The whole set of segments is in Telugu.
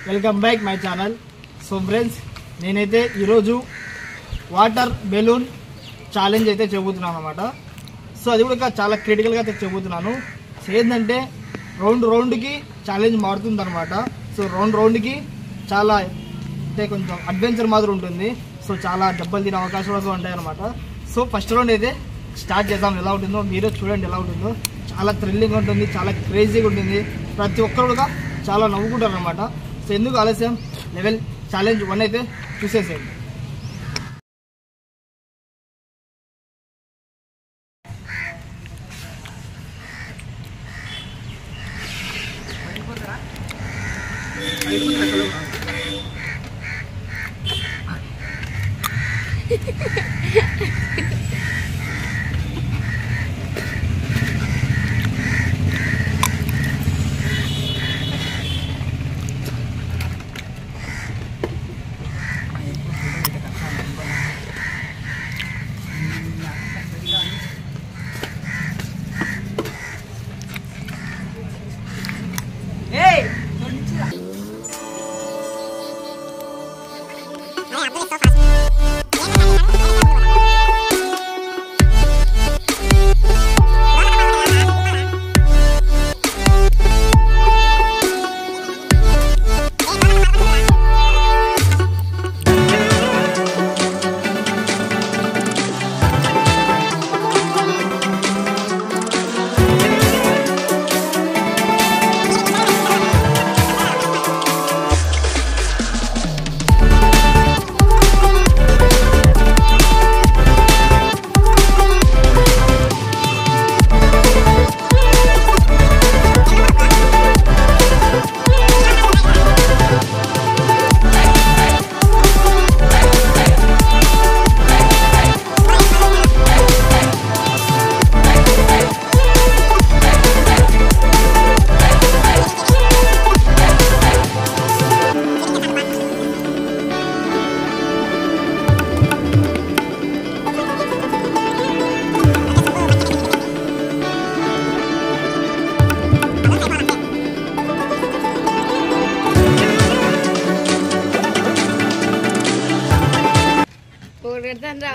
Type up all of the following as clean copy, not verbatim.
Welcome back my channel. So friends, నేనైతే ఈరోజు వాటర్ బెలూన్ ఛాలెంజ్ అయితే చెబుతున్నాను అనమాట. సో అది కూడా చాలా క్రిటికల్గా అయితే చెబుతున్నాను. సో ఏంటంటే రౌండ్కి ఛాలెంజ్ మారుతుంది అనమాట. సో రౌండ్కి చాలా అంటే కొంచెం అడ్వెంచర్ మాదిరి ఉంటుంది. సో చాలా దెబ్బలు తినే అవకాశాలు కూడా ఉంటాయి అనమాట. సో ఫస్ట్ రౌండ్ అయితే స్టార్ట్ చేద్దాం. ఎలా ఉంటుందో మీరే చూడండి. ఎలా ఉంటుందో చాలా థ్రిల్లింగ్ ఉంటుంది, చాలా క్రేజీగా ఉంటుంది. ప్రతి ఒక్కరు కూడా చాలా నవ్వుకుంటారు అనమాట. సో ఎందుకు ఆలస్యం, లెవెల్ ఛాలెంజ్ 1 అయితే చూసేసేయండి.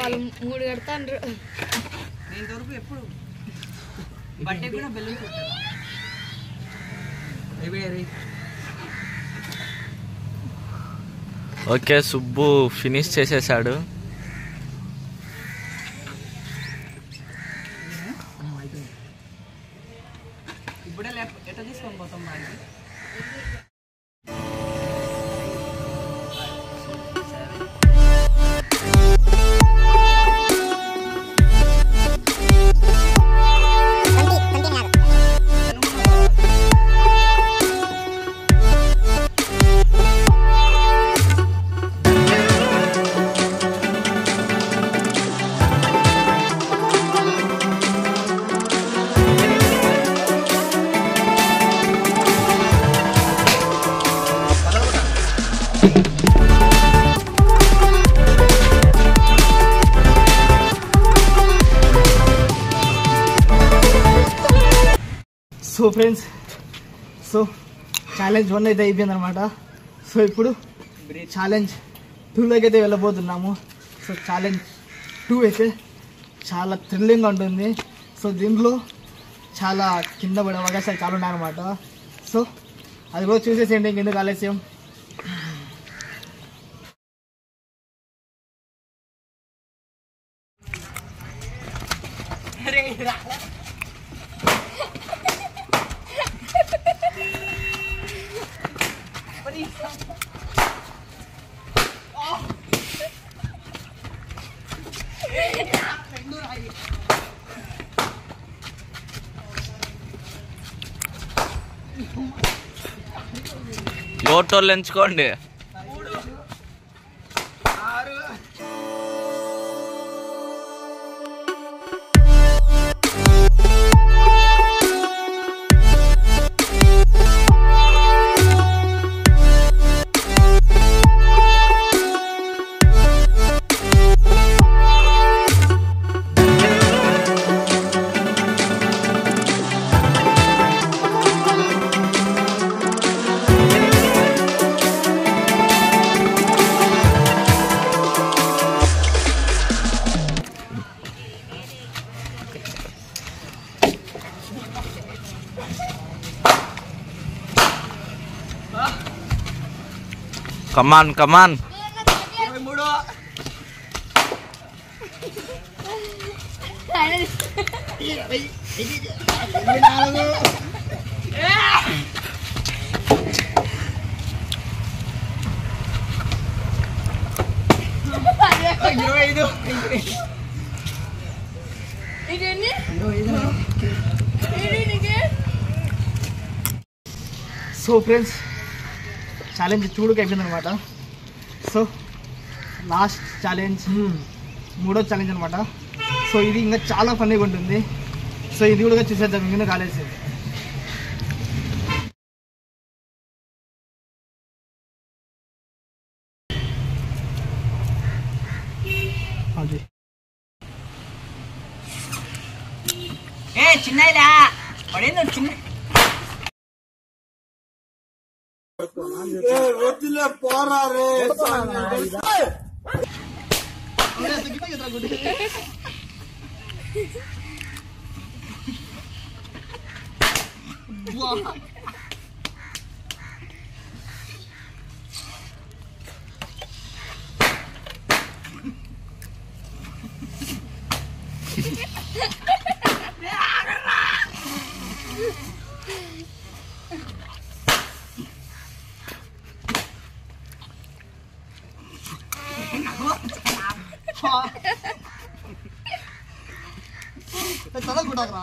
వాళ్ళు 3 కడతాండ్రు. ఇంతవరకు ఎప్పుడు బర్త్డే కూడా బెలూన్ పెట్టారు. ఓకే, సుబ్బు ఫినిష్ చేసేసాడు. ఇప్పుడే ఎట్లా తీసుకొని పోతాం దానికి. సో ఫ్రెండ్స్, సో ఛాలెంజ్ 1 అయితే అయిపోయింది అనమాట. సో ఇప్పుడు ఛాలెంజ్ 2లోకి అయితే వెళ్ళబోతున్నాము. సో ఛాలెంజ్ 2 అయితే చాలా థ్రిల్లింగ్గా ఉంటుంది. సో దీంట్లో చాలా కింద పడే అవకాశాలు చాలా ఉన్నాయన్నమాట. సో అది కూడా చూసేసేయండి, ఇంకెందుకు ఆలస్యం. లోటోళ్ళు ఎంచుకోండి. కమాన్ కమాన్ 23 సో ఫ్రెండ్స్ ఛాలెంజ్ చూడుకు అయిపోయింది అనమాట. సో లాస్ట్ ఛాలెంజ్ మూడో ఛాలెంజ్ అనమాట. సో ఇది ఇంకా చాలా ఫన్నీగా ఉంటుంది. సో ఇది కూడా చూసేద్దాం ఇంకా కాలేజ్. అది చిన్నయిలా పడేది చిన్న చదవకూడదురా.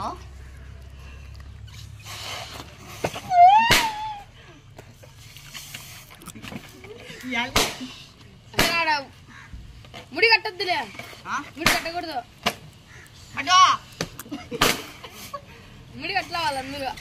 ముడి కట్టద్దులే, ముడి కట్టకూడదు, ముడి కట్టలే వాళ్ళందరూ.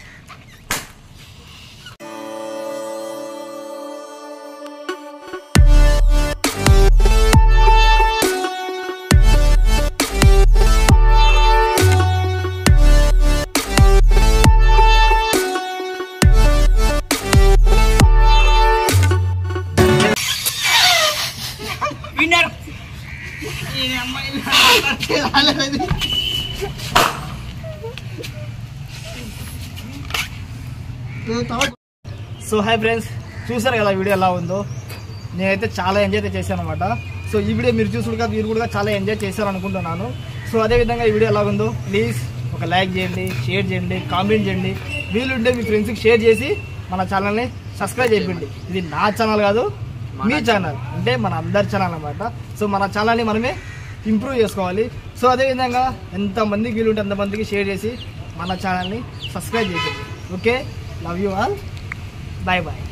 సో హాయ్ ఫ్రెండ్స్, చూసారు కదా వీడియో ఎలా ఉందో. నేనైతే చాలా ఎంజాయ్ అయితే చేశాను అనమాట. సో ఈ వీడియో మీరు చూసుడుగా మీరు కూడా చాలా ఎంజాయ్ చేశారు అనుకుంటున్నాను. సో అదేవిధంగా ఈ వీడియో ఎలా ఉందో ప్లీజ్ ఒక లైక్ చేయండి, షేర్ చేయండి, కామెంట్ చేయండి. వీలుంటే మీ ఫ్రెండ్స్కి షేర్ చేసి మన ఛానల్ని సబ్స్క్రైబ్ చేయండి. ఇది నా ఛానల్ కాదు, మీ ఛానల్, అంటే మన అందరి ఛానల్ అనమాట. సో మన ఛానల్ని మనమే ఇంప్రూవ్ చేసుకోవాలి. సో అదేవిధంగా ఎంతమందికి వీలుంటే అంతమందికి షేర్ చేసి మన ఛానల్ని సబ్స్క్రైబ్ చేయండి. Okay, love you all, bye bye.